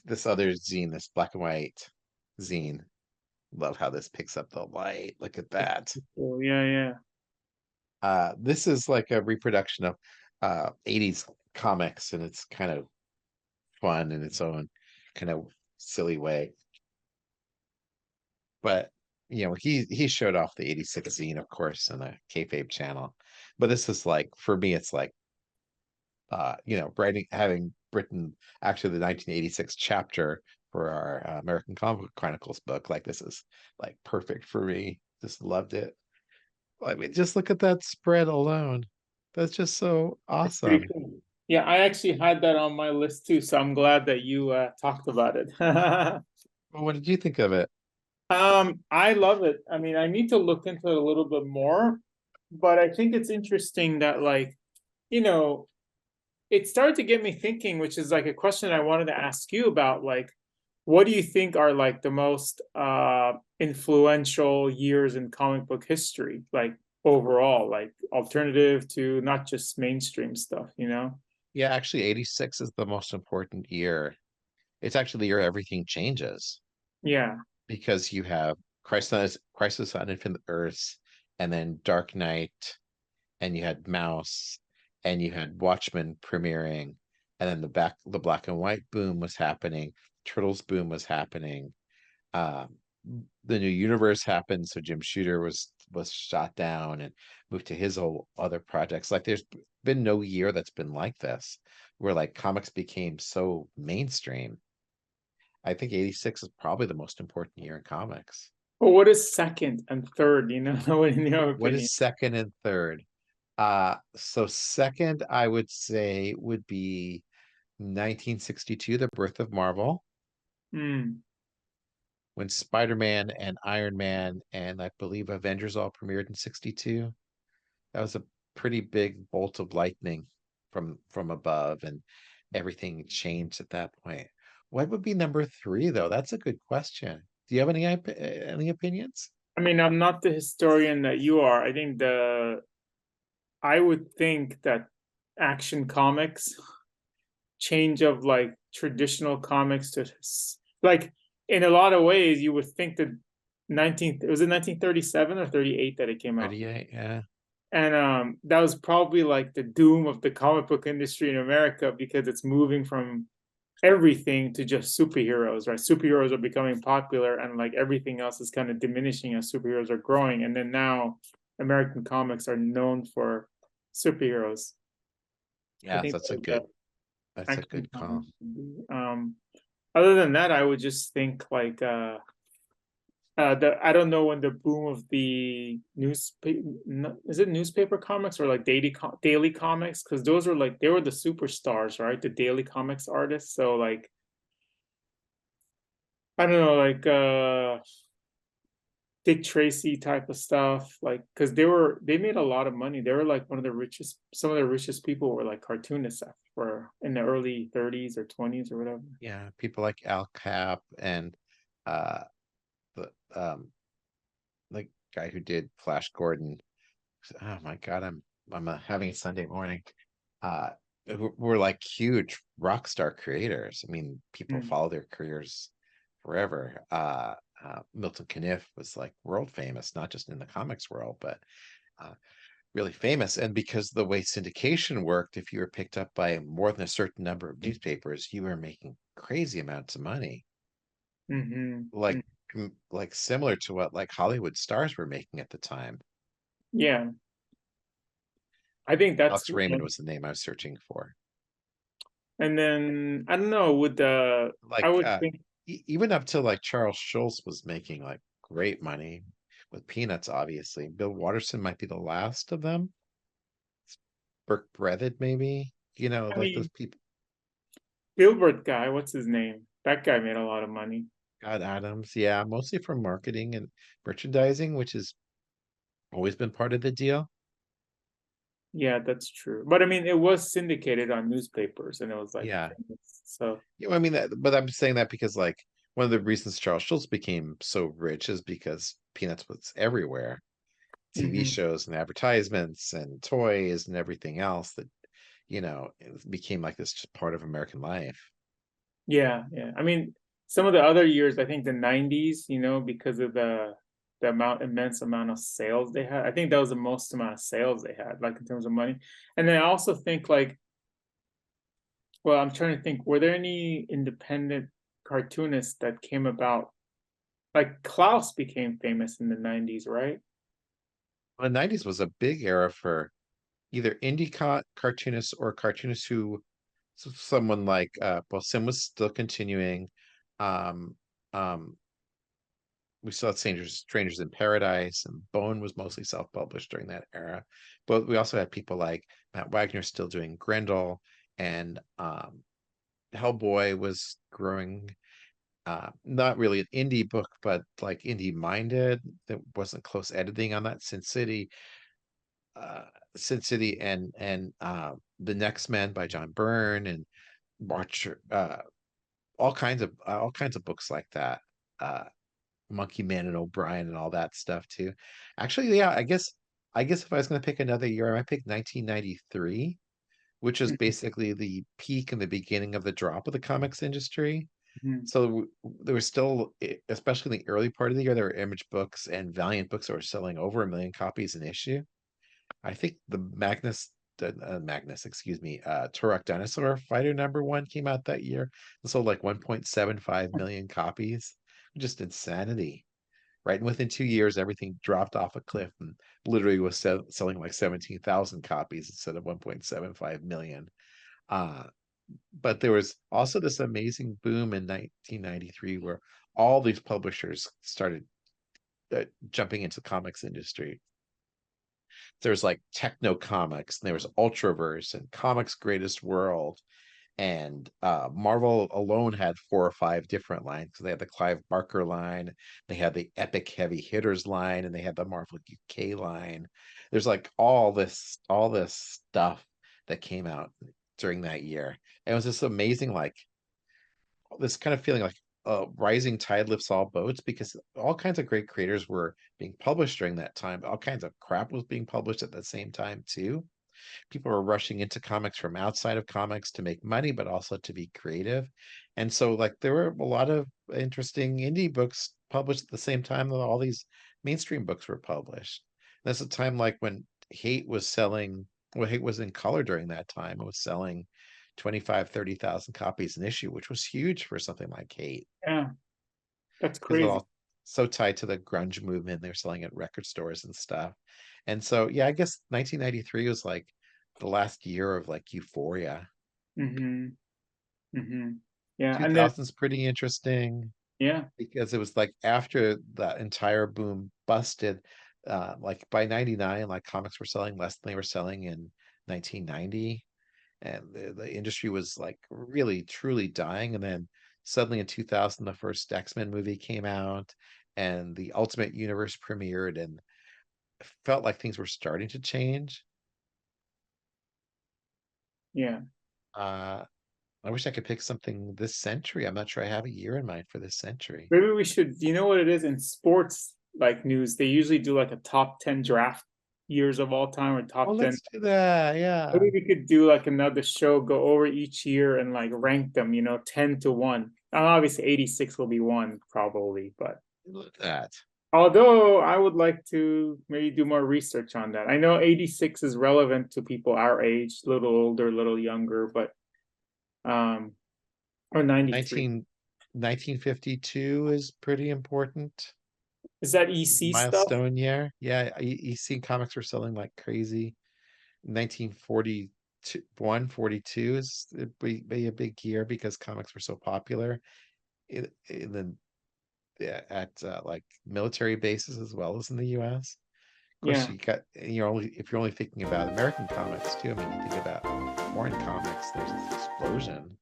this other zine, this black and white zine. Love how this picks up the light. Look at that. Oh, yeah, yeah. This is like a reproduction of 80s comics, and it's kind of fun in its own kind of silly way. But he showed off the 86 zine, of course, on the kayfabe channel. But this is like, for me, it's like writing, having written actually the 1986 chapter for our American Comic Book Chronicles book. Like, this is like perfect for me. Just loved it. I mean, just look at that spread alone. That's just so It's pretty awesome. cool. Yeah, I actually had that on my list too, so I'm glad that you talked about it. Well, what did you think of it? I love it. I mean, I need to look into it a little bit more, but I think it's interesting that you know, it started to get me thinking, which is like a question I wanted to ask you about, like, what do you think are like the most influential years in comic book history, like overall, like alternative to not just mainstream stuff, you know? Yeah, actually, 86 is the most important year. It's actually the year everything changes, Yeah. because you have Crisis on Infinite Earths, and then Dark Knight, and you had Mouse, and you had Watchmen premiering, and then the black and white boom was happening, Turtles boom was happening. Um, the new universe happened, so Jim Shooter was shot down and moved to his whole other projects. Like, there's been no year that's been like this, where like comics became so mainstream. I think 86 is probably the most important year in comics. But what is second and third, you know, in your What opinion? is second and third? So second, I would say, would be 1962, the birth of Marvel, Hmm. when Spider-Man and Iron Man and I believe Avengers all premiered in 62. That was a pretty big bolt of lightning from above, and everything changed at that point. What would be number three, though? That's a good question. Do you have any opinions? I mean, I'm not the historian that you are. I would think that Action Comics change of like traditional comics to like in a lot of ways you would think that 19 was it 1937 or 38 that it came out, 38, yeah. and that was probably like the doom of the comic book industry in America because it's moving from everything to just superheroes, right? Superheroes are becoming popular and like everything else is kind of diminishing as superheroes are growing, and then now American comics are known for superheroes. I Yeah, think that's a that good that's a Action good call. comics would be. Other than that, I would just think I don't know when the boom of the newspaper, is it newspaper comics or like daily comics, because those were like they were the superstars, right? The daily comics artists. So like I don't know, like Dick Tracy type of stuff, like because they made a lot of money. They were like one of the richest, some of the richest people were like cartoonists for in the early 30s or 20s or whatever. Yeah, people like Al Cap and uh the the guy who did Flash Gordon. Oh my God, I'm having a Sunday morning. Uh, we're like huge rock star creators. I mean, people Mm. follow their careers forever. Milton Caniff was like world famous, not just in the comics world, but uh, really famous. And because the way syndication worked, if you were picked up by more than a certain number of newspapers, you were making crazy amounts of money, Mm-hmm. like like similar to what like Hollywood stars were making at the time. Yeah, I think that's Alex Raymond was the name I was searching for. and then I don't know, would I Like would think even up to like Charles Schulz was making like great money with Peanuts, obviously. Bill Watterson might be the last of them. Burke Breathed, maybe. I Like those mean people. Gilbert guy, what's his name? That guy made a lot of money. God, Adams, yeah, mostly from marketing and merchandising, which has always been part of the deal. Yeah, that's true. But I mean, it was syndicated on newspapers, and it was like Yeah. famous. So, I mean that, but I'm saying that because like one of the reasons Charles Schulz became so rich is because Peanuts was everywhere. TV mhm. shows and advertisements and toys and everything else that it became like this just part of American life. Yeah, yeah. I mean, some of the other years, I think the 90s, because of the immense amount of sales they had. I think that was the most amount of sales they had, like in terms of money. And then I also think like, well, I'm trying to think, were there any independent cartoonists that came about? Like Klaus became famous in the 90s, right? The 90s was a big era for either indie cartoonists or cartoonists who someone like well, Sim was still continuing. Um, um, we still had Strangers in Paradise, and Bone was mostly self-published during that era. But we also had people like Matt Wagner still doing Grendel, and Hellboy was growing. Not really an indie book, but like indie minded. There wasn't close editing on that. Uh, Sin City, and The Next Man by John Byrne, and March, all kinds of books like that. Uh, Monkey Man and O'Brien and all that stuff too. Actually, yeah, I guess if I was going to pick another year, I might pick 1993, which is basically the peak and the beginning of the drop of the comics industry. Mhm. So there was still, especially in the early part of the year, there were Image books and Valiant books that were selling over 1 million copies an issue. I think the Magnus, excuse me, Turok Dinosaur Fighter #1 came out that year and sold like 1.75 million copies. Just insanity, right? And within 2 years, everything dropped off a cliff and literally was selling like 17,000 copies instead of 1.75 million. Uh, but there was also this amazing boom in 1993 where all these publishers started jumping into the comics industry. There's like Techno Comics, and there was Ultraverse and Comics Greatest World, and Marvel alone had 4 or 5 different lines. So they had the Clive Barker line, they had the Epic Heavy Hitters line, and they had the Marvel UK line. There's like all this stuff that came out during that year. And it was this amazing, like this kind of feeling like a rising tide lifts all boats, because all kinds of great creators were being published during that time. All kinds of crap was being published at the same time too. People were rushing into comics from outside of comics to make money, but also to be creative. And so, like, there were a lot of interesting indie books published at the same time that all these mainstream books were published. That's a time like when Hate was selling, well, Hate was in color during that time. It was selling 25, 30,000 copies an issue, which was huge for something like Hate, Yeah, that's because it crazy. all so tied to the grunge movement. They were selling at record stores and stuff. And so, yeah, I guess 1993 was like the last year of like euphoria. Hmm. Hmm. Yeah, and then 2000's pretty interesting yeah, because it was like after the entire boom busted, like by 99, like comics were selling less than they were selling in 1990. And the industry was like really truly dying. And then suddenly in 2000, the first X-Men movie came out, and the Ultimate Universe premiered, and felt like things were starting to change. yeah. Uh, I wish I could pick something this century. I'm not sure I have a year in mind for this century. Maybe we should, you know what it is in sports like news, they usually do like a top 10 draft years of all time or Oh, top 10. let's do that. Yeah. Maybe we could do like another show, go over each year and like rank them, 10 to 1. Obviously 86 will be one probably, but Look at that. although I would like to maybe do more research on that. I know 86 is relevant to people our age, a little older, a little younger, but um or 93. 1952 is pretty important. Is that EC stuff? Milestone year. Yeah, EC comics were selling like crazy. 1941, 42 is it'd be a big year because comics were so popular in the yeah, at like military bases as well as in the US. Of course, Yeah. you're only if you're only thinking about American comics too. I mean, you think about foreign comics, there's this explosion.